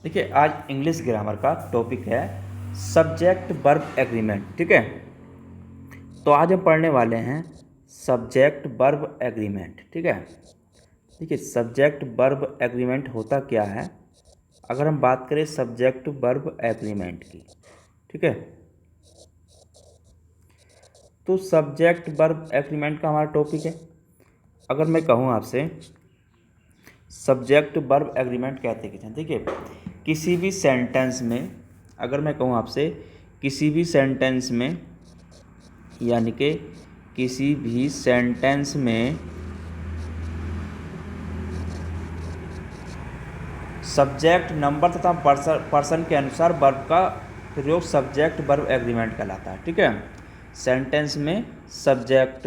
देखिए आज English grammar का टॉपिक है सब्जेक्ट वर्ब एग्रीमेंट। ठीक है, तो आज हम पढ़ने वाले हैं सब्जेक्ट वर्ब एग्रीमेंट। ठीक है, देखिए सब्जेक्ट वर्ब एग्रीमेंट होता क्या है। अगर हम बात करें सब्जेक्ट वर्ब एग्रीमेंट की, ठीक है, तो सब्जेक्ट वर्ब एग्रीमेंट का हमारा टॉपिक है। अगर मैं कहूँ आपसे सब्जेक्ट वर्ब एग्रीमेंट कहते हैं, देखिए किसी भी सेंटेंस में, अगर मैं कहूँ आपसे किसी भी सेंटेंस में, यानी कि किसी भी सेंटेंस में सब्जेक्ट नंबर तथा पर्सन के अनुसार वर्ब का प्रयोग सब्जेक्ट वर्ब एग्रीमेंट कहलाता है। ठीक है, सेंटेंस में सब्जेक्ट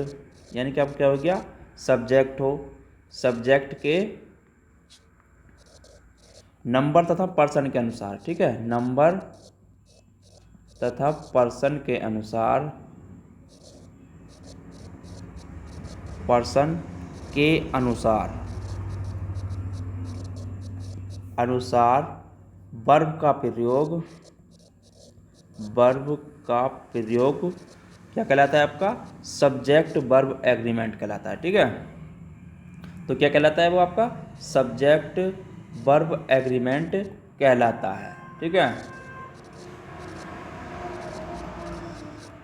यानी कि आपको क्या हो गया, सब्जेक्ट हो, सब्जेक्ट के नंबर तथा पर्सन के अनुसार, ठीक है, नंबर तथा पर्सन के अनुसार, पर्सन के अनुसार वर्ब का प्रयोग, वर्ब का प्रयोग क्या कहलाता है, आपका सब्जेक्ट वर्ब एग्रीमेंट कहलाता है। ठीक है, तो क्या कहलाता है वो, आपका सब्जेक्ट वर्ब एग्रीमेंट कहलाता है। ठीक है,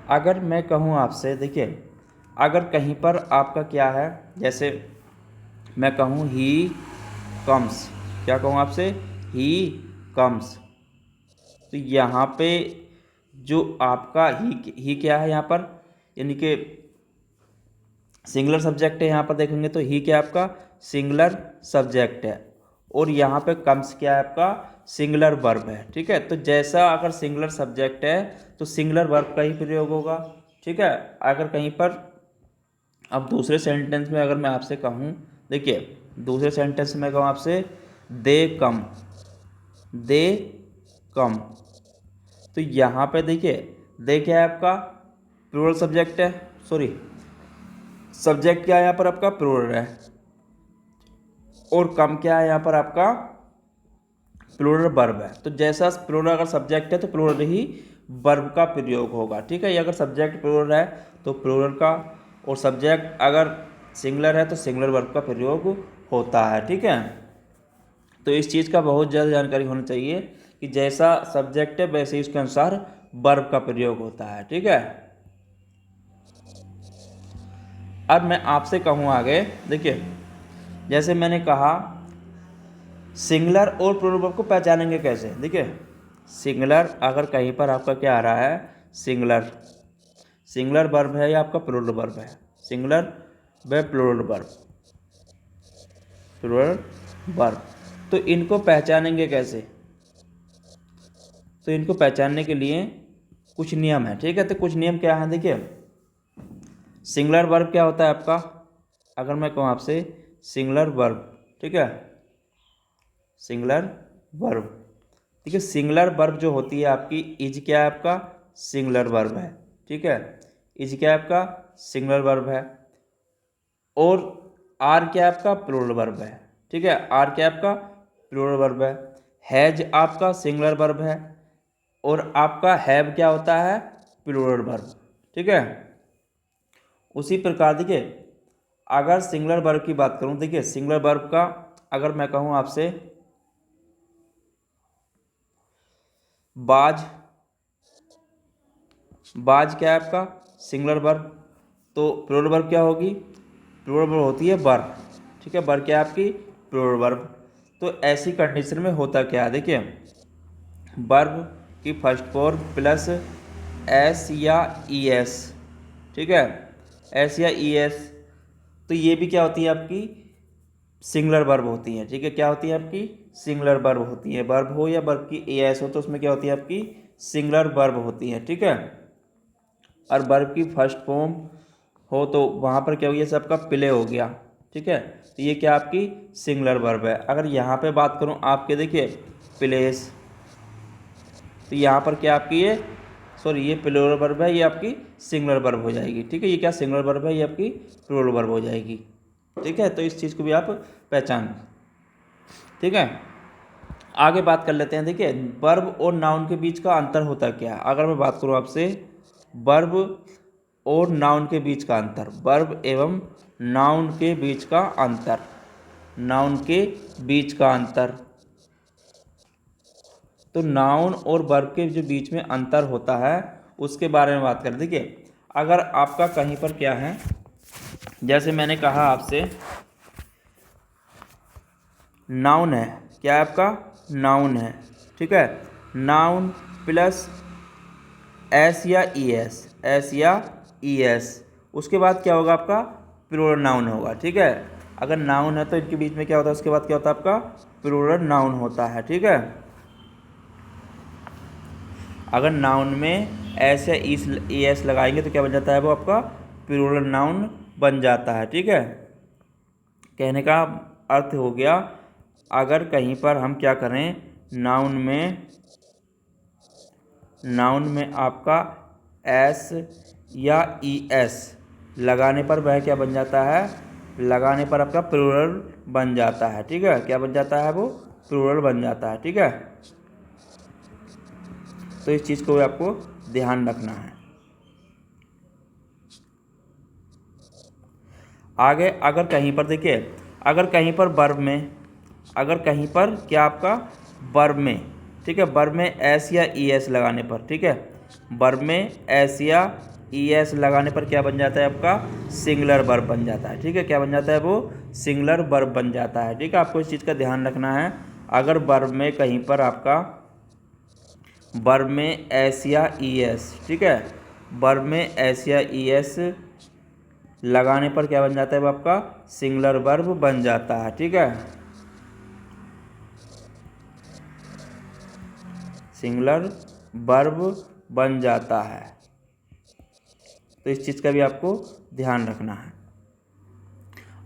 अगर मैं कहूँ आपसे, देखिए अगर कहीं पर आपका क्या है, जैसे मैं कहूँ ही कम्स, क्या कहूँ आपसे, ही कम्स, तो यहाँ पे जो आपका ही क्या है, यहाँ पर यानी कि सिंगुलर सब्जेक्ट है। यहाँ पर देखेंगे तो ही क्या है, आपका सिंगुलर सब्जेक्ट है, और यहाँ पे कम्स क्या है, आपका सिंगुलर वर्ब है। ठीक है, तो जैसा अगर सिंगुलर सब्जेक्ट है तो सिंगुलर वर्ब का ही प्रयोग होगा। ठीक है, अगर कहीं पर अब दूसरे सेंटेंस में अगर मैं आपसे कहूँ, देखिए दूसरे सेंटेंस में कहूँ आपसे दे कम, दे कम, तो यहाँ पे देखिए दे क्या है, आपका प्लूरल सब्जेक्ट है, सॉरी सब्जेक्ट क्या है यहाँ पर, आपका प्लूरल है, और कम क्या है यहाँ पर, आपका प्लूरल वर्ब है। तो जैसा प्लूरल अगर सब्जेक्ट है तो प्लूरल ही वर्ब का प्रयोग होगा। ठीक है, ये अगर सब्जेक्ट प्लूरल है तो प्लूरल का, और सब्जेक्ट अगर सिंगुलर है तो सिंगुलर वर्ब का प्रयोग होता है। ठीक है, तो इस चीज़ का बहुत ज़्यादा जानकारी होनी चाहिए कि जैसा सब्जेक्ट है वैसे ही उसके अनुसार वर्ब का प्रयोग होता है। ठीक है, अब मैं आपसे कहूँ आगे, देखिए जैसे मैंने कहा सिंगुलर और प्लूरल वर्ब को पहचानेंगे कैसे। देखिए सिंगुलर अगर कहीं पर आपका क्या आ रहा है, सिंगुलर, सिंगुलर वर्ब है या आपका प्लूरल वर्ब है, सिंगुलर व प्लूरल वर्ब, प्लूरल वर्ब, तो इनको पहचानेंगे कैसे। तो इनको पहचानने के लिए कुछ नियम है। ठीक है, तो कुछ नियम क्या है, देखिए सिंगुलर वर्ब क्या होता है आपका, अगर मैं कहूँ आपसे सिंगुलर वर्ब, ठीक है, सिंगुलर वर्ब, ठीक है, सिंगुलर वर्ब जो होती है आपकी, इज क्या है, आपका सिंगुलर वर्ब है। ठीक है, इज क्या है, आपका सिंगुलर वर्ब है, और आर क्या है, आपका प्लूरल वर्ब है। ठीक है, आर क्या है, आपका प्लूरल वर्ब है, हैज आपका सिंगुलर वर्ब है, और आपका हैव क्या होता है, प्लूरल वर्ब। ठीक है, उसी प्रकार देखिए अगर सिंगुलर वर्ब की बात करूं, देखिए सिंगुलर वर्ब का अगर मैं कहूं आपसे बाज, बाज क्या है, आपका सिंगुलर वर्ब, तो प्लूरल वर्ब क्या होगी, प्लूरल वर्ब होती है बर। ठीक है, बर क्या है आपकी प्लूरल वर्ब। तो ऐसी कंडीशन में होता क्या है, देखिए वर्ब की फर्स्ट फॉर्म प्लस एस या ई एस, ठीक है, एस या ई एस, तो ये भी क्या होती है आपकी सिंगुलर वर्ब होती है। ठीक है, क्या होती है आपकी सिंगुलर वर्ब होती है, वर्ब हो या वर्ब की ए एस हो तो उसमें क्या होती है आपकी सिंगुलर वर्ब होती है। ठीक है, और वर्ब की फर्स्ट फॉर्म हो तो वहाँ पर क्या हो गया, सबका प्ले हो गया। ठीक है, तो ये क्या आपकी सिंगुलर वर्ब है। अगर यहाँ पे बात करूँ आपके, देखिए प्लेस, तो यहाँ पर क्या आपकी ये, सॉरी ये प्लूरल वर्ब है, ये आपकी सिंगुलर वर्ब हो जाएगी। ठीक है, ये क्या सिंगुलर वर्ब है, ये आपकी प्लूरल वर्ब हो जाएगी। ठीक है, तो इस चीज़ को भी आप पहचान। ठीक है, आगे बात कर लेते हैं। देखिए वर्ब और नाउन के बीच का अंतर होता क्या है। अगर मैं बात करूँ आपसे वर्ब और नाउन के बीच का अंतर, वर्ब एवं नाउन के बीच का अंतर, नाउन के बीच का अंतर, तो नाउन और वर्ब के जो बीच में अंतर होता है उसके बारे में बात करें। देखिए अगर आपका कहीं पर क्या है, जैसे मैंने कहा आपसे नाउन है, क्या है आपका नाउन है, ठीक है, नाउन प्लस एस या ई एस, एस या ई एस, उसके बाद क्या होगा आपका प्लूरल नाउन होगा, ठीक है। अगर नाउन है तो इनके बीच में क्या होता है, उसके बाद क्या होता है आपका प्लूरल नाउन होता है, ठीक है। अगर नाउन में एस या ई एस लगाएंगे तो क्या बन जाता है, वो आपका प्लूरल नाउन बन जाता है, ठीक है। कहने का अर्थ हो गया अगर कहीं पर हम क्या करें, नाउन में आपका एस या ई एस लगाने पर वह क्या बन जाता है, लगाने पर आपका प्लूरल बन जाता है, ठीक है। क्या बन जाता है, वो प्लूरल बन जाता है, ठीक है। तो इस चीज़ को आपको ध्यान रखना है। आगे अगर कहीं पर देखिए, अगर कहीं पर वर्ब में, अगर कहीं पर क्या आपका वर्ब में, ठीक है, वर्ब में एस या ई एस लगाने पर, ठीक है, वर्ब में एस या ई एस लगाने पर क्या बन जाता है आपका सिंगुलर वर्ब बन जाता है, ठीक है। क्या बन जाता है, वो सिंगुलर वर्ब बन जाता है, ठीक है। आपको इस चीज़ का ध्यान रखना है। अगर वर्ब में कहीं पर आपका वर्ब में एस या ई एस, ठीक है, वर्ब में एस या ई एस लगाने पर क्या बन जाता है, वो आपका सिंगुलर वर्ब बन जाता है, ठीक है, सिंगुलर वर्ब बन जाता है। तो इस चीज़ का भी आपको ध्यान रखना है।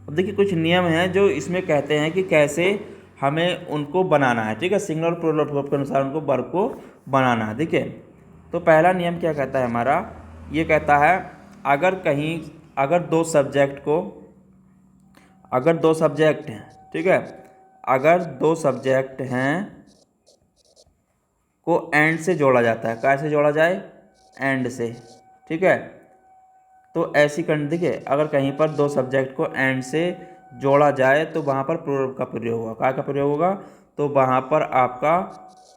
अब देखिए कुछ नियम हैं जो इसमें कहते हैं कि कैसे हमें उनको बनाना है, ठीक है, सिंगुलर और प्लूरल वर्ब के अनुसार उनको वर्ब को बनाना है। देखिए तो पहला नियम क्या कहता है हमारा, ये कहता है अगर कहीं, अगर दो सब्जेक्ट को, अगर दो सब्जेक्ट हैं, ठीक है, अगर दो सब्जेक्ट हैं को एंड से जोड़ा जाता है, कैसे जोड़ा जाए, एंड से, ठीक है। तो ऐसी कंडीशन, देखिए अगर कहीं पर दो सब्जेक्ट को एंड से जोड़ा जाए तो वहाँ पर प्लूरल का प्रयोग होगा, क्या का प्रयोग होगा, तो वहाँ पर आपका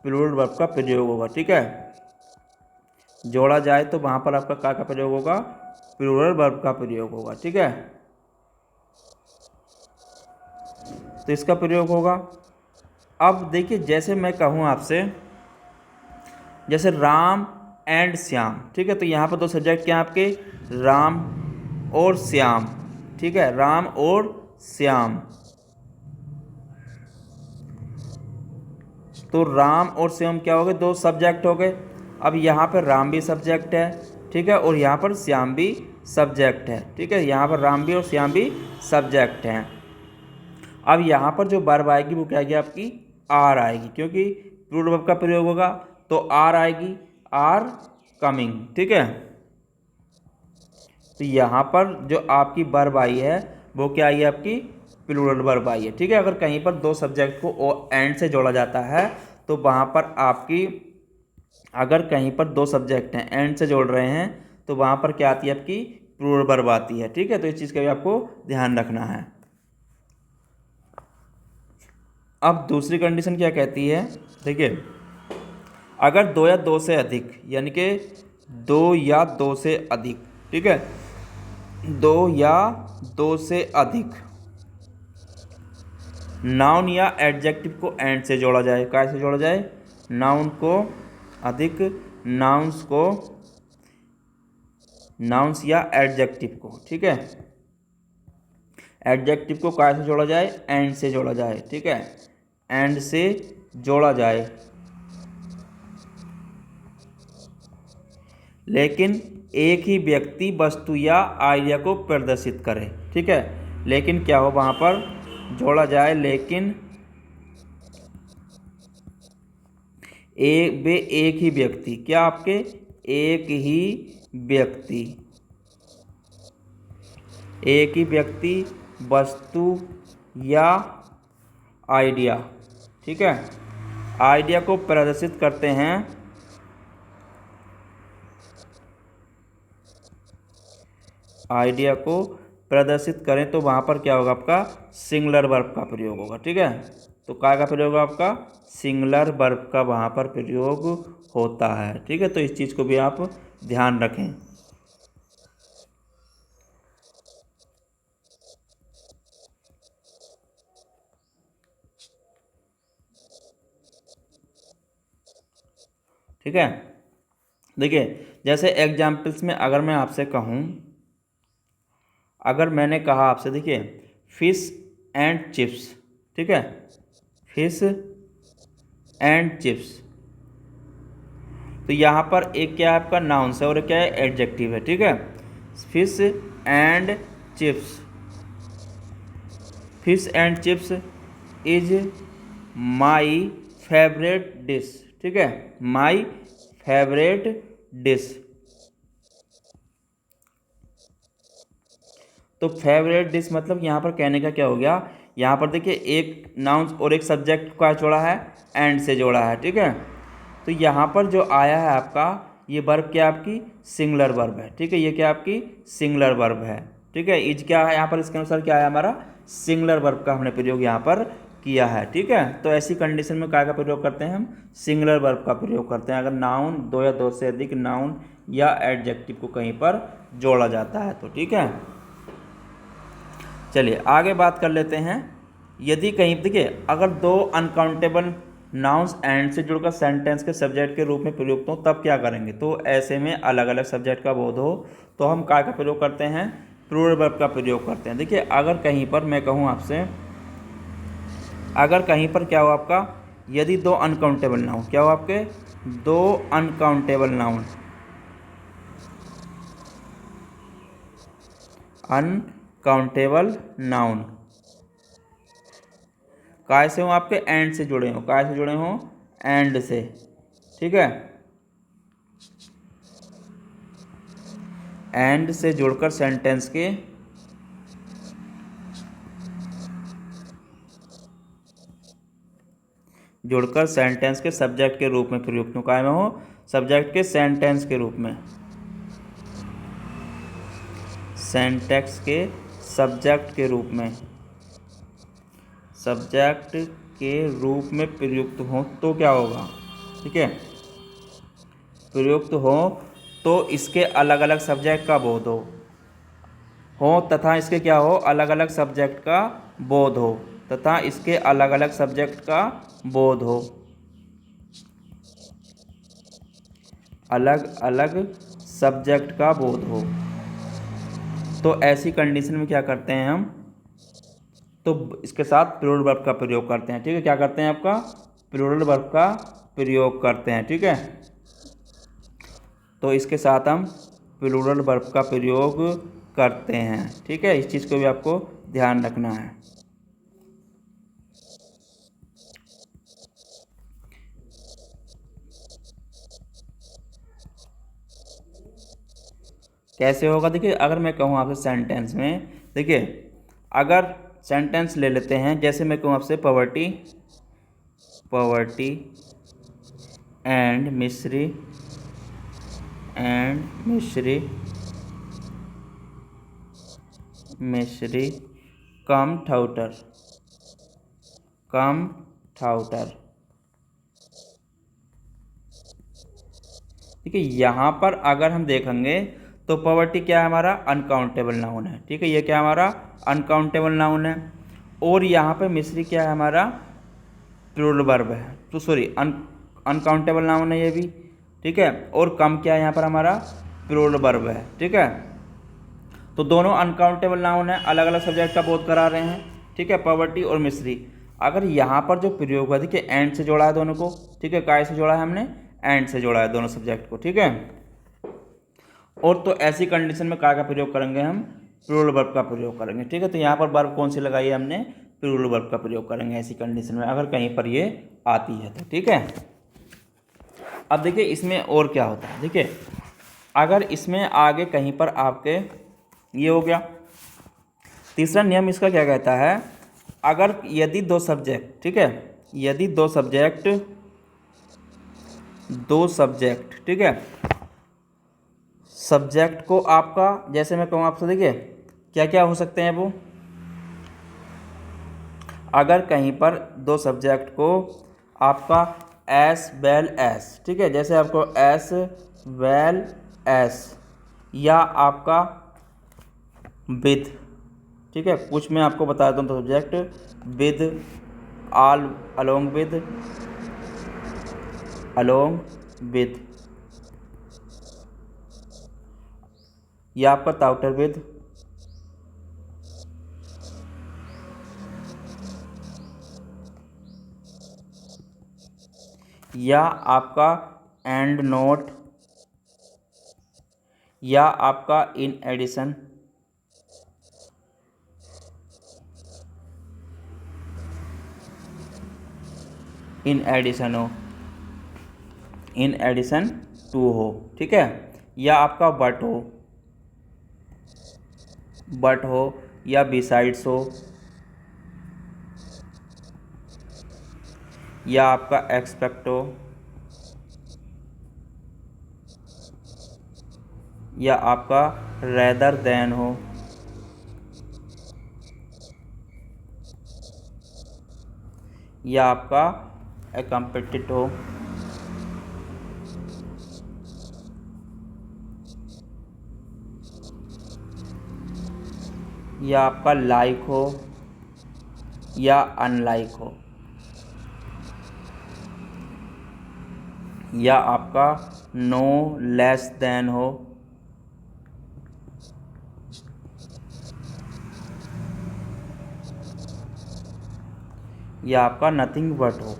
प्लूरल वर्ब का प्रयोग होगा, ठीक है। जोड़ा जाए तो वहाँ पर आपका क्या का प्रयोग होगा, प्लूरल वर्ब का प्रयोग होगा, ठीक है। तो इसका प्रयोग होगा। अब देखिए जैसे मैं कहूँ आपसे, जैसे राम एंड श्याम, ठीक है, तो यहाँ पर दो सब्जेक्ट क्या हैं आपके, राम और श्याम, ठीक है, राम और श्याम। तो राम और श्याम क्या हो गए, दो सब्जेक्ट हो गए। अब यहाँ पर राम भी सब्जेक्ट है, ठीक है, और यहाँ पर श्याम भी सब्जेक्ट है, ठीक है, यहाँ पर राम भी और श्याम भी सब्जेक्ट हैं। अब यहाँ पर जो वर्ब आएगी वो क्या आएगी आपकी, आर आएगी, क्योंकि प्लूरल वर्ब का प्रयोग होगा तो आर आएगी, आर कमिंग, ठीक है। तो यहाँ पर जो आपकी वर्ब आई है वो क्या आई है, आपकी प्लूरल वर्ब आई है, ठीक है। अगर कहीं पर दो सब्जेक्ट को एंड से जोड़ा जाता है तो वहाँ पर आपकी, अगर कहीं पर दो सब्जेक्ट हैं एंड से जोड़ रहे हैं तो वहाँ पर क्या आती है, आपकी प्लूरल वर्ब आती है, ठीक है। तो इस चीज़ का भी आपको ध्यान रखना है। अब दूसरी कंडीशन क्या कहती है, देखिए अगर दो या दो से अधिक, यानी कि दो या दो से अधिक, ठीक है, दो या दो से अधिक नाउन या एडजेक्टिव को एंड से जोड़ा जाए, कैसे जोड़ा जाए, नाउन को अधिक नाउन्स को, नाउन्स या एडजेक्टिव को, ठीक है, एडजेक्टिव को कैसे जोड़ा जाए, एंड से जोड़ा जाए, ठीक है, एंड से जोड़ा जाए, लेकिन एक ही व्यक्ति वस्तु या आइडिया को प्रदर्शित करे, ठीक है। लेकिन क्या हो, वहाँ पर जोड़ा जाए, लेकिन वे एक ही व्यक्ति, क्या आपके एक ही व्यक्ति, एक ही व्यक्ति वस्तु या आइडिया, ठीक है, आइडिया को प्रदर्शित करते हैं, आइडिया को प्रदर्शित करें तो वहाँ पर क्या होगा, आपका सिंगुलर वर्ब का प्रयोग होगा। ठीक है, तो क्या का प्रयोग होगा, आपका सिंगुलर वर्ब का वहाँ पर प्रयोग होता है। ठीक है, तो इस चीज़ को भी आप ध्यान रखें। ठीक है, देखिए जैसे एग्जाम्पल्स में अगर मैं आपसे कहूँ, अगर मैंने कहा आपसे, देखिए फिश एंड चिप्स, ठीक है, फिश एंड चिप्स, तो यहाँ पर एक क्या है, आपका नाउन है और एक क्या है, एडजेक्टिव है। ठीक है, fish and chips, fish and chips is my favourite dish. ठीक है, माई फेवरेट डिश। तो फेवरेट डिश मतलब यहाँ पर कहने का क्या हो गया, यहाँ पर देखिए एक नाउन और एक सब्जेक्ट का जोड़ा है, एंड से जोड़ा है। ठीक है, तो यहाँ पर जो आया है आपका ये वर्ब क्या, आपकी सिंगुलर वर्ब है। ठीक है, ये क्या आपकी सिंगुलर वर्ब है। ठीक है, इज क्या है यहाँ पर, इसके अनुसार क्या है, हमारा सिंगुलर वर्ब का हमने प्रयोग यहाँ पर किया है। ठीक है, तो ऐसी कंडीशन में क्या का प्रयोग करते हैं हम, सिंगुलर वर्ब का प्रयोग करते हैं, अगर नाउन दो या दो से अधिक नाउन या एडजेक्टिव को कहीं पर जोड़ा जाता है तो। ठीक है, चलिए आगे बात कर लेते हैं। यदि कहीं देखिए अगर दो अनकाउंटेबल नाउन्स एंड से जुड़कर सेंटेंस के सब्जेक्ट के रूप में प्रयुक्त हो तब क्या करेंगे, तो ऐसे में अलग अलग सब्जेक्ट का बोध हो तो हम क्या का प्रयोग करते हैं, प्लूरल वर्ब का प्रयोग करते हैं। देखिए अगर कहीं पर मैं कहूँ आपसे, अगर कहीं पर क्या हो आपका, यदि दो अनकाउंटेबल नाउन, क्या हो आपके दो अनकाउंटेबल नाउन, अनकाउंटेबल नाउन काय से हो, आपके एंड से जुड़े हो, काय से जुड़े हो, एंड से। ठीक है, एंड से जुड़कर सेंटेंस के सब्जेक्ट के रूप में प्रयुक्त हो, काय में हो, सब्जेक्ट के सेंटेंस के रूप में, सेंटेक्स के सब्जेक्ट के रूप में, सब्जेक्ट के रूप में प्रयुक्त हो तो क्या होगा। ठीक है, प्रयुक्त हो तो इसके अलग अलग सब्जेक्ट का बोध हो तथा इसके क्या हो, अलग अलग सब्जेक्ट का बोध हो, तथा इसके अलग अलग सब्जेक्ट का बोध हो, अलग अलग सब्जेक्ट का बोध हो। तो ऐसी कंडीशन में क्या करते हैं हम, तो इसके साथ प्लूरल वर्ब का प्रयोग करते हैं। ठीक है, क्या करते हैं, आपका प्लूरल वर्ब का प्रयोग करते हैं। ठीक है, तो इसके साथ हम प्लूरल वर्ब का प्रयोग करते हैं। ठीक है, इस चीज़ को भी आपको ध्यान रखना है। कैसे होगा, देखिए अगर मैं कहूँ आपसे सेंटेंस में, देखिए अगर सेंटेंस ले लेते हैं, जैसे मैं कहूँ आपसे पॉवर्टी, पॉवर्टी एंड मिस्री, एंड मिस्री, मिस्री कम थाउटर, कम थाउटर। देखिए यहाँ पर अगर हम देखेंगे तो पॉवर्टी क्या है, हमारा अनकाउंटेबल नाउन है। ठीक है, ये क्या हमारा अनकाउंटेबल नाउन है, और यहाँ पे मिस्री क्या है, हमारा प्लूरल वर्ब है, तो सॉरी अनकाउंटेबल नाउन है ये भी। ठीक है, और कम क्या है यहाँ पर, हमारा प्लूरल वर्ब है। ठीक है, तो दोनों अनकाउंटेबल नाउन है, अलग अलग सब्जेक्ट का बोध करा रहे हैं। ठीक है, पॉवर्टी और मिस्री। अगर यहाँ पर जो प्रयोग हुआ, देखिए एंड से जोड़ा है दोनों को। ठीक है, काय से जोड़ा है हमने, एंड से जोड़ा है दोनों सब्जेक्ट को। ठीक है, और तो ऐसी कंडीशन में काय का प्रयोग करेंगे हम, प्लूरल वर्ब का प्रयोग करेंगे। ठीक है, तो यहाँ पर वर्ब कौन सी लगाई है हमने, प्लूरल वर्ब का प्रयोग करेंगे ऐसी कंडीशन में अगर कहीं पर ये आती है तो। ठीक है, अब देखिए इसमें और क्या होता है, देखिए अगर इसमें आगे कहीं पर आपके ये हो गया, तीसरा नियम इसका क्या कहता है, अगर यदि दो सब्जेक्ट, ठीक है, यदि दो सब्जेक्ट दो सब्जेक्ट, ठीक है। सब्जेक्ट को आपका, जैसे मैं कहूँ आपसे, देखिए क्या क्या हो सकते हैं वो, अगर कहीं पर दो सब्जेक्ट को आपका एस वेल एस, ठीक है, जैसे आपको एस वेल एस, या आपका विद, ठीक है, कुछ मैं आपको बता दूँ तो subject with, all, along with, या आपका टाउटर विद, या आपका एंड नोट, या आपका in addition, in addition to हो, ठीक है, या आपका बट हो, या बिसाइड्स हो, या आपका एक्सपेक्ट हो, या आपका रेदर देन हो, या आपका अकम्पेटेड हो, या आपका लाइक हो, या अनलाइक हो, या आपका नो लेस देन हो, या आपका नथिंग बट हो।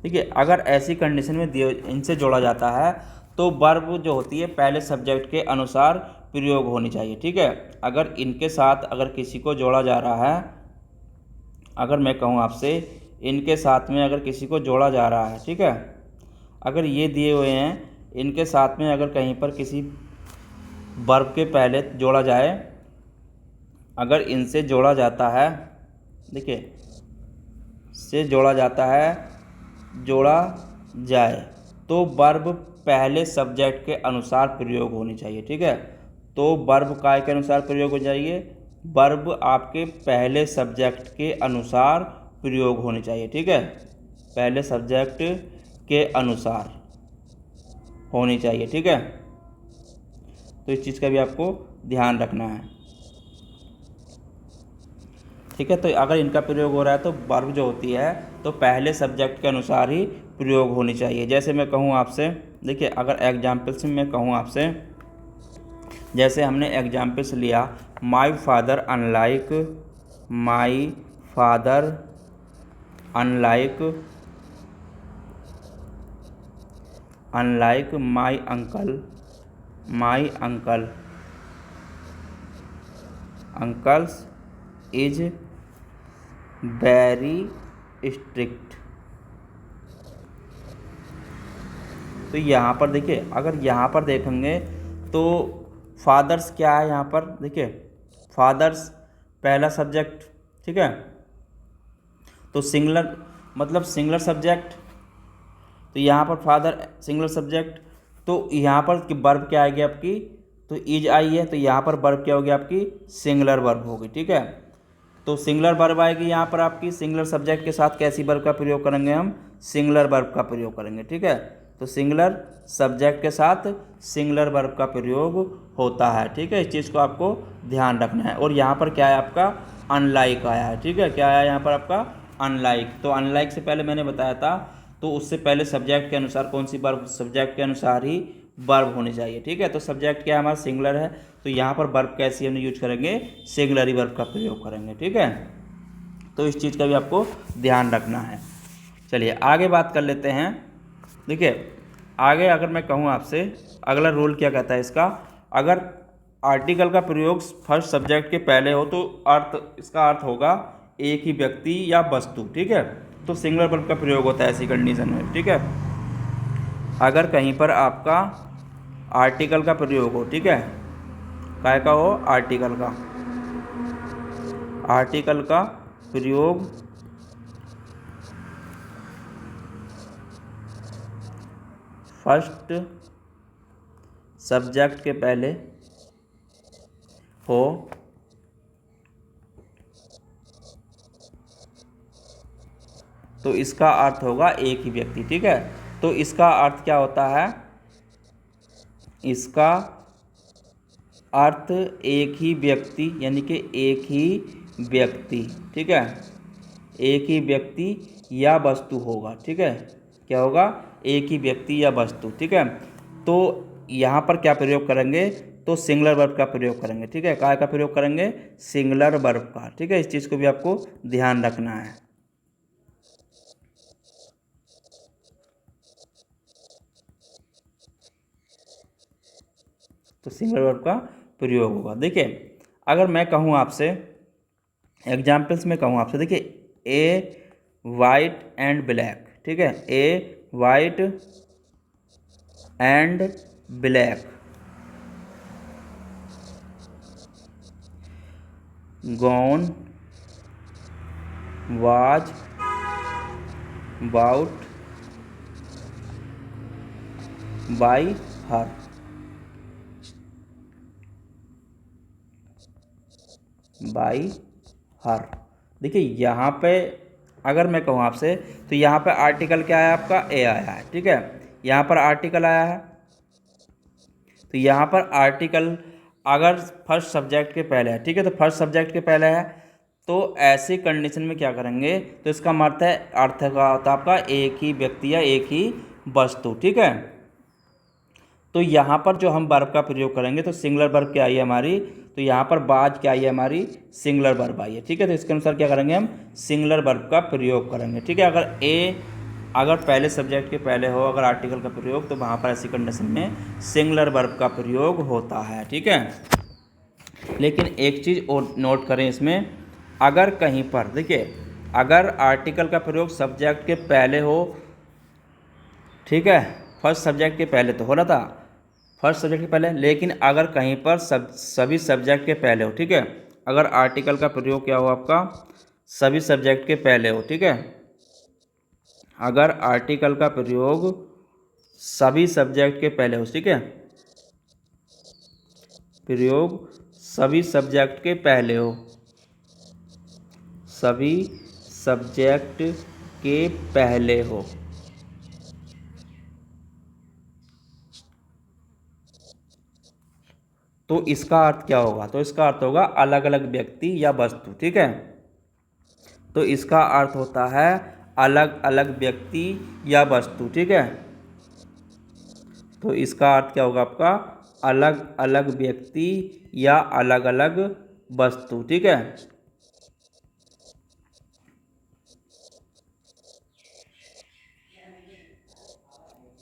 ठीक है, अगर ऐसी कंडीशन में इनसे जोड़ा जाता है तो वर्ब जो होती है पहले सब्जेक्ट के अनुसार प्रयोग होनी चाहिए। ठीक है, अगर इनके साथ अगर किसी को जोड़ा जा रहा है, अगर मैं कहूँ आपसे इनके साथ में अगर किसी को जोड़ा जा रहा है, ठीक है, अगर ये दिए हुए हैं, इनके साथ में अगर कहीं पर किसी वर्ब के पहले जोड़ा जाए, अगर इनसे जोड़ा जाता है, देखिए से जोड़ा जाता है, जोड़ा जाए, तो वर्ब पहले सब्जेक्ट के अनुसार प्रयोग होनी चाहिए। ठीक है, तो वर्ब काय के अनुसार प्रयोग हो जाइए, वर्ब आपके पहले सब्जेक्ट के अनुसार प्रयोग होनी चाहिए। ठीक है, पहले सब्जेक्ट के अनुसार होनी चाहिए। ठीक है, तो इस चीज़ का भी आपको ध्यान रखना है। ठीक है, तो अगर इनका प्रयोग हो रहा है तो वर्ब जो होती है तो पहले सब्जेक्ट के अनुसार ही प्रयोग होनी चाहिए। जैसे मैं कहूँ आपसे, देखिए अगर एग्जाम्पल से मैं कहूँ आपसे, जैसे हमने एग्जाम्पल्स लिया, my father unlike, my father unlike, unlike my uncle, my uncle, uncles is very strict. तो यहाँ पर देखिए, अगर यहाँ पर देखेंगे तो फादर्स क्या है, यहाँ पर देखिए फादर्स पहला सब्जेक्ट, ठीक है, तो सिंगुलर मतलब सिंगुलर सब्जेक्ट, तो यहाँ पर फादर सिंगुलर सब्जेक्ट, तो यहाँ पर वर्ब क्या आएगी आपकी, तो इज आई है, तो यहाँ पर वर्ब क्या होगी आपकी, सिंगुलर वर्ब होगी। ठीक है, तो सिंगुलर वर्ब आएगी यहाँ पर आपकी, सिंगुलर सब्जेक्ट के साथ कैसी वर्ब का प्रयोग करेंगे हम, सिंगुलर वर्ब का प्रयोग करेंगे। ठीक है, तो सिंगुलर सब्जेक्ट के साथ सिंगुलर वर्ब का प्रयोग होता है। ठीक है, इस चीज़ को आपको ध्यान रखना है। और यहाँ पर क्या है आपका, अनलाइक आया है। ठीक है, क्या आया यहाँ पर आपका, अनलाइक। तो अनलाइक से पहले मैंने बताया था, तो उससे पहले सब्जेक्ट के अनुसार कौन सी वर्ब, सब्जेक्ट के अनुसार ही वर्ब होनी चाहिए। ठीक है, तो सब्जेक्ट क्या हमारा सिंगुलर है, तो यहाँ पर वर्ब कैसी हम यूज करेंगे, सिंगुलर वर्ब का प्रयोग करेंगे। ठीक है, तो इस चीज़ का भी आपको ध्यान रखना है। चलिए आगे बात कर लेते हैं। देखिए आगे अगर मैं कहूँ आपसे, अगला रूल क्या कहता है इसका, अगर आर्टिकल का प्रयोग फर्स्ट सब्जेक्ट के पहले हो तो इसका अर्थ होगा एक ही व्यक्ति या वस्तु। ठीक है, तो सिंगुलर वर्ब का प्रयोग होता है ऐसी कंडीशन में। ठीक है, अगर कहीं पर आपका आर्टिकल का प्रयोग हो, ठीक है, काय का हो, आर्टिकल का प्रयोग फर्स्ट सब्जेक्ट के पहले हो तो इसका अर्थ होगा एक ही व्यक्ति। ठीक है, तो इसका अर्थ क्या होता है, इसका अर्थ एक ही व्यक्ति, यानी कि एक ही व्यक्ति। ठीक है, एक ही व्यक्ति या वस्तु होगा। ठीक है, क्या होगा, एक ही व्यक्ति या वस्तु। ठीक है, तो यहाँ पर क्या प्रयोग करेंगे, तो सिंगुलर वर्ब का प्रयोग करेंगे। ठीक है, काय का प्रयोग करेंगे, सिंगुलर वर्ब का। ठीक है, इस चीज़ को भी आपको ध्यान रखना है। तो सिंगुलर वर्ब का प्रयोग होगा। देखिए, अगर मैं कहूँ आपसे, एग्जाम्पल्स में कहूँ आपसे, देखिए ए वाइट एंड ब्लैक। ठीक है, a white and black, gone was bout by her. By her. देखिए यहाँ पे अगर मैं कहूँ आपसे, तो यहाँ पे आर्टिकल क्या है आपका, ए आया है। ठीक है, यहाँ पर आर्टिकल आया है, तो यहाँ पर आर्टिकल अगर फर्स्ट सब्जेक्ट के पहले है, ठीक है, तो फर्स्ट सब्जेक्ट के पहले है, तो ऐसी कंडीशन में क्या करेंगे, तो इसका अर्थ का होता है आपका एक ही व्यक्ति या एक ही वस्तु। ठीक है, तो यहाँ पर जो हम वर्ब का प्रयोग करेंगे, तो सिंगुलर वर्ब क्या आई है हमारी, तो यहाँ पर बाज क्या आई है हमारी, सिंगुलर वर्ब आई है। ठीक है, तो इसके अनुसार क्या करेंगे, हम सिंगुलर वर्ब का प्रयोग करेंगे। ठीक है, अगर पहले सब्जेक्ट के पहले हो अगर आर्टिकल का प्रयोग, तो वहाँ पर ऐसी कंडीशन में सिंगुलर वर्ब का प्रयोग होता है। ठीक है, लेकिन एक चीज़ और नोट करें इसमें, अगर कहीं पर देखिए, अगर आर्टिकल का प्रयोग सब्जेक्ट के पहले हो, ठीक है, फर्स्ट सब्जेक्ट के पहले तो हो रहा था, फर्स्ट सब्जेक्ट के पहले, लेकिन अगर कहीं पर सभी सब्जेक्ट के पहले हो, ठीक है, अगर आर्टिकल का प्रयोग क्या हो आपका सभी सब्जेक्ट के पहले हो, ठीक है, अगर आर्टिकल का प्रयोग सभी सब्जेक्ट के पहले हो, ठीक है, प्रयोग सभी सब्जेक्ट के पहले हो, सभी सब्जेक्ट के पहले हो, तो इसका अर्थ क्या होगा, तो इसका अर्थ होगा अलग अलग व्यक्ति या वस्तु। ठीक है, तो इसका अर्थ होता है अलग अलग व्यक्ति या वस्तु। ठीक है, तो इसका अर्थ क्या होगा आपका अलग अलग व्यक्ति या अलग अलग वस्तु। ठीक है,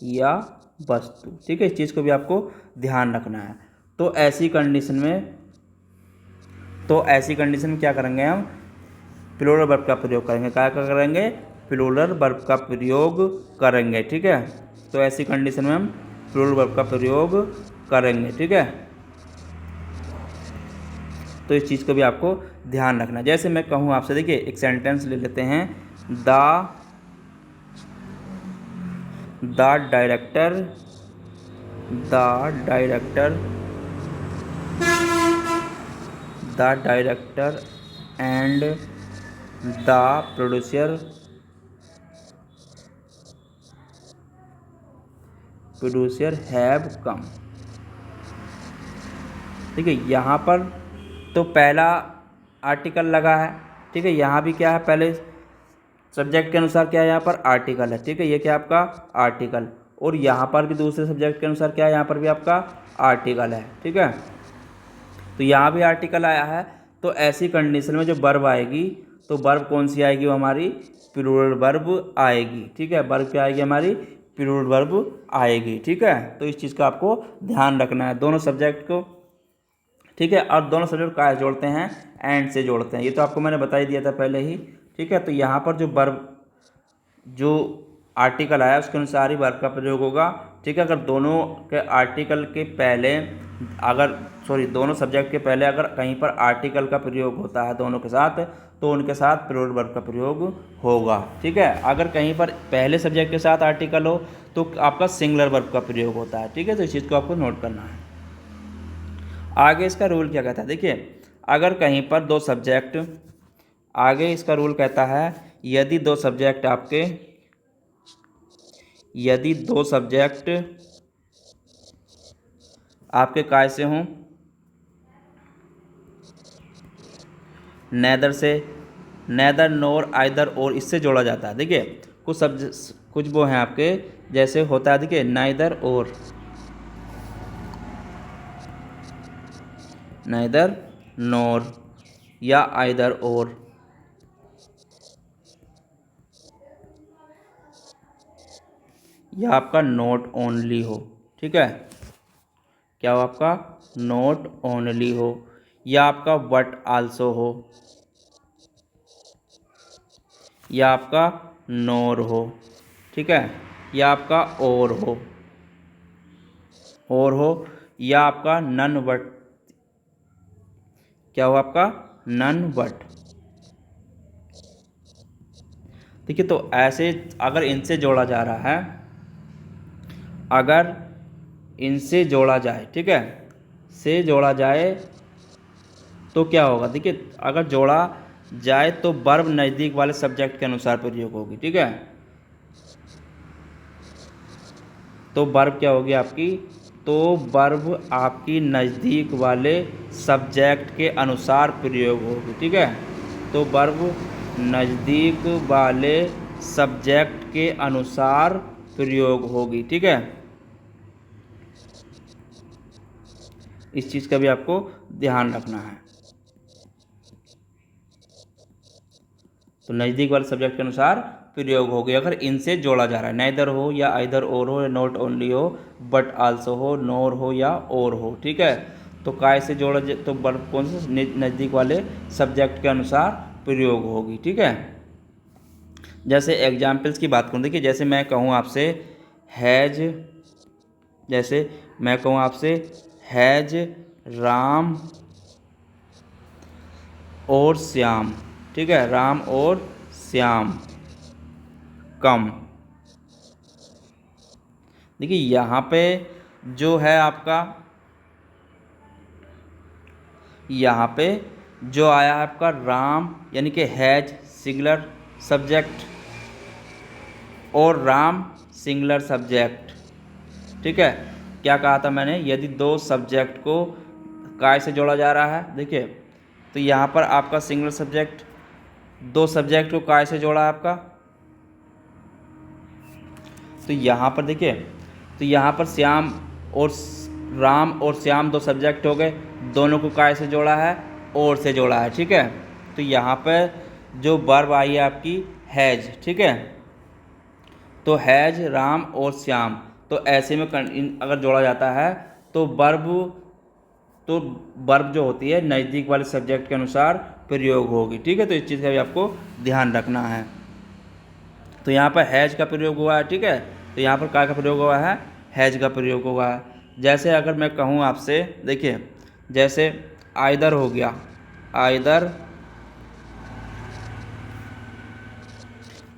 या वस्तु। ठीक है, इस चीज़ को भी आपको ध्यान रखना है। तो ऐसी कंडीशन में क्या करेंगे, हम प्लूरल वर्ब का प्रयोग करेंगे। क्या करेंगे, प्लूरल वर्ब का प्रयोग करेंगे। ठीक है, तो ऐसी कंडीशन में हम प्लूरल वर्ब का प्रयोग करेंगे। ठीक है, तो इस चीज़ को भी आपको ध्यान रखना। जैसे मैं कहूँ आपसे, देखिए एक सेंटेंस ले लेते हैं, the director and the producer have come. ठीक है, यहाँ पर तो पहला आर्टिकल लगा है। ठीक है, यहाँ भी क्या है, पहले सब्जेक्ट के अनुसार क्या है, यहाँ पर आर्टिकल है। ठीक है, ये क्या आपका आर्टिकल, और यहाँ पर भी दूसरे सब्जेक्ट के अनुसार क्या है, यहाँ पर भी आपका आर्टिकल है। ठीक है, तो यहाँ भी आर्टिकल आया है। तो ऐसी कंडीशन में जो वर्ब आएगी, तो वर्ब कौन सी आएगी, वो हमारी प्लूरल वर्ब आएगी। ठीक है, वर्ब क्या आएगी, हमारी प्लूरल वर्ब आएगी। ठीक है, तो इस चीज़ का आपको ध्यान रखना है दोनों सब्जेक्ट को। ठीक है, और दोनों सब्जेक्ट का जोड़ते हैं, एंड से जोड़ते हैं, ये तो आपको मैंने बता ही दिया था पहले ही। ठीक है, तो यहाँ पर जो वर्ब जो आर्टिकल आया उसके अनुसार ही वर्ब का प्रयोग होगा। ठीक है, अगर दोनों के आर्टिकल के पहले दोनों सब्जेक्ट के पहले अगर कहीं पर आर्टिकल का प्रयोग होता है दोनों के साथ, तो उनके साथ प्लूरल वर्ब का प्रयोग होगा। ठीक है, अगर कहीं पर पहले सब्जेक्ट के साथ आर्टिकल हो तो आपका सिंगुलर वर्ब का प्रयोग होता है। ठीक है, तो इस चीज़ को आपको नोट करना है। आगे इसका रूल क्या कहता है, देखिए अगर कहीं पर दो सब्जेक्ट, आगे इसका रूल कहता है यदि दो सब्जेक्ट आपके, यदि दो सब्जेक्ट आपके काय से हों, नेदर से, नेदर नोर आइदर और इससे जोड़ा जाता है। देखिए कुछ वो हैं आपके, जैसे होता है देखिए नाइदर और, नाइदर नोर या आइदर और, या आपका नॉट ओनली हो। ठीक है, क्या हो आपका नॉट ओनली हो, या आपका बट आल्सो हो, या आपका नोर हो। ठीक है, या आपका और हो, और हो, या आपका नन बट, क्या हो आपका नन बट। देखिए तो ऐसे अगर इनसे जोड़ा जा रहा है, अगर इनसे जोड़ा जाए, ठीक है, से जोड़ा जाए तो क्या होगा, देखिए अगर जोड़ा जाए तो वर्ब नज़दीक वाले सब्जेक्ट के अनुसार प्रयोग होगी। ठीक है, तो वर्ब क्या होगी आपकी, तो वर्ब आपकी नज़दीक वाले सब्जेक्ट के अनुसार प्रयोग होगी। ठीक है, तो वर्ब नज़दीक वाले सब्जेक्ट के अनुसार प्रयोग होगी। ठीक है, इस चीज़ का भी आपको ध्यान रखना है। तो नज़दीक वाले सब्जेक्ट के अनुसार प्रयोग होगी अगर इनसे जोड़ा जा रहा है, नाइदर हो या आइदर और हो, या नॉट ओनली हो, बट आल्सो हो, नोर हो या और हो। ठीक है, तो काय से जोड़ा तो वर्ब कौन से नज़दीक वाले सब्जेक्ट के अनुसार प्रयोग होगी। ठीक है, जैसे एग्जाम्पल्स की बात करूँ, देखिए जैसे मैं कहूँ आपसे हैज, जैसे मैं कहूँ आपसे हैज राम और श्याम। ठीक है, राम और श्याम कम। देखिए यहाँ पे जो है आपका, यहाँ पे जो आया है आपका राम, यानी कि हैज सिंगुलर सब्जेक्ट और राम सिंगुलर सब्जेक्ट। ठीक है, क्या कहा था मैंने, यदि दो सब्जेक्ट को काय से जोड़ा जा रहा है, देखिए तो यहाँ पर आपका सिंगुलर सब्जेक्ट, दो सब्जेक्ट को काय से जोड़ा है आपका, तो यहाँ पर देखिए, तो यहाँ पर श्याम और राम और श्याम दो सब्जेक्ट हो गए, दोनों को काय से जोड़ा है, और से जोड़ा है। ठीक है, तो यहाँ पर जो वर्ब आई है आपकी हैज। ठीक है, तो हैज राम और श्याम, तो ऐसे में अगर जोड़ा जाता है तो वर्ब जो होती है नज़दीक वाले सब्जेक्ट के अनुसार प्रयोग होगी। ठीक है, तो इस चीज़ का भी आपको ध्यान रखना है। तो यहाँ पर हैज का प्रयोग हुआ है। ठीक है, तो यहाँ पर क्या का प्रयोग हुआ है, हैज का प्रयोग हुआ है। जैसे अगर मैं कहूँ आपसे, देखिए जैसे आइदर हो गया,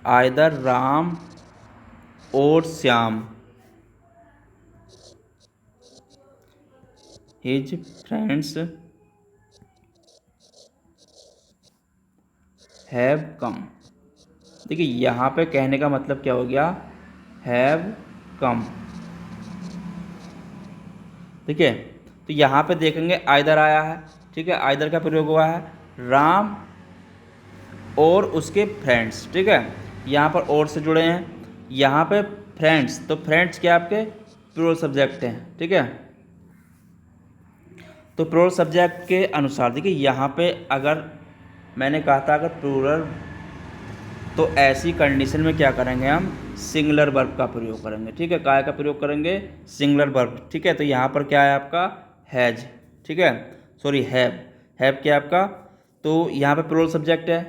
आइदर राम और Shyam, his friends have come. देखिए यहाँ पे कहने का मतलब क्या हो गया, हैव कम। ठीक है, तो यहाँ पे देखेंगे आइदर आया है। ठीक है, आइदर का प्रयोग हुआ है राम और उसके फ्रेंड्स। ठीक है, यहाँ पर और से जुड़े हैं, यहाँ पे फ्रेंड्स, तो फ्रेंड्स क्या आपके प्लूरल सब्जेक्ट हैं। ठीक है, तो प्लूरल सब्जेक्ट के अनुसार देखिए यहाँ पे अगर मैंने कहा था अगर प्लूरल, तो ऐसी कंडीशन में क्या करेंगे, हम सिंगुलर वर्ब का प्रयोग करेंगे। ठीक है, काय का प्रयोग करेंगे, सिंगुलर वर्ब। ठीक है, तो यहाँ पर क्या है आपका हैज। ठीक है, सॉरी हैव क्या आपका, तो यहाँ पे प्लूरल सब्जेक्ट है,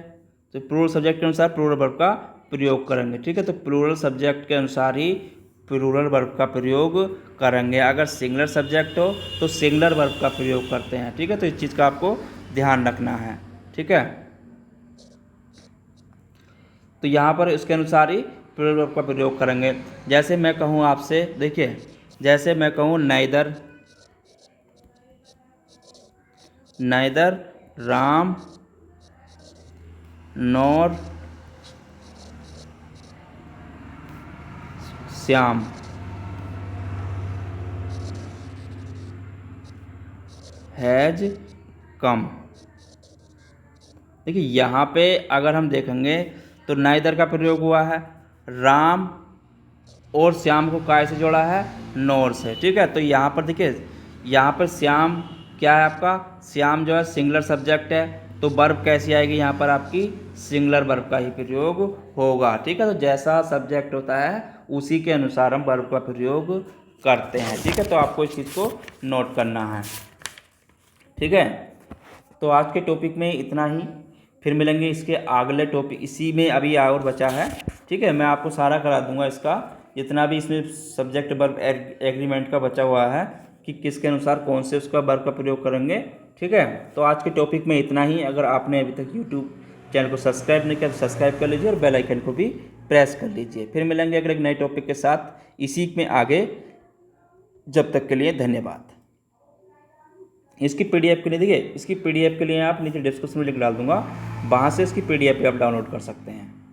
तो प्लूरल सब्जेक्ट के अनुसार प्लूरल वर्ब का प्रयोग करेंगे। ठीक है, तो प्लूरल सब्जेक्ट के अनुसार ही प्लूरल वर्ब का प्रयोग करेंगे। अगर सिंगुलर सब्जेक्ट हो तो सिंगुलर वर्ब का प्रयोग करते हैं। ठीक है, तो इस चीज़ का आपको ध्यान रखना है। ठीक है, तो यहाँ पर इसके अनुसार ही प्लूरल वर्ब का प्रयोग करेंगे। जैसे मैं कहूँ आपसे, देखिए जैसे मैं कहूँ neither Ram nor Shyam has come. देखिए यहाँ पे अगर हम देखेंगे तो नाइदर का प्रयोग हुआ है, राम और श्याम को काय से जोड़ा है, नॉर से। ठीक है, तो यहाँ पर देखिए यहाँ पर श्याम क्या है आपका, श्याम जो है सिंगुलर सब्जेक्ट है, तो वर्ब कैसी आएगी यहाँ पर आपकी, सिंगुलर वर्ब का ही प्रयोग होगा। ठीक है, तो जैसा सब्जेक्ट होता है उसी के अनुसार हम वर्ब का प्रयोग करते हैं। ठीक है, तो आपको इस चीज़ को नोट करना है। ठीक है, तो आज के टॉपिक में इतना ही, फिर मिलेंगे इसके अगले टॉपिक, इसी में अभी और बचा है। ठीक है, मैं आपको सारा करा दूंगा इसका, जितना भी इसमें सब्जेक्ट वर्ब एग्रीमेंट का बचा हुआ है कि किसके अनुसार कौन से उसका वर्ब का प्रयोग करेंगे। ठीक है, तो आज के टॉपिक में इतना ही। अगर आपने अभी तक यूट्यूब चैनल को सब्सक्राइब नहीं किया तो सब्सक्राइब कर लीजिए और बेल आइकन को भी प्रेस कर लीजिए। फिर मिलेंगे अगले एक नए टॉपिक के साथ इसी में आगे। जब तक के लिए धन्यवाद। इसकी पीडीएफ के लिए, देखिए इसकी पीडीएफ के लिए आप नीचे डिस्क्रिप्शन में लिंक डाल दूंगा, वहाँ से इसकी पीडीएफ आप डाउनलोड कर सकते हैं।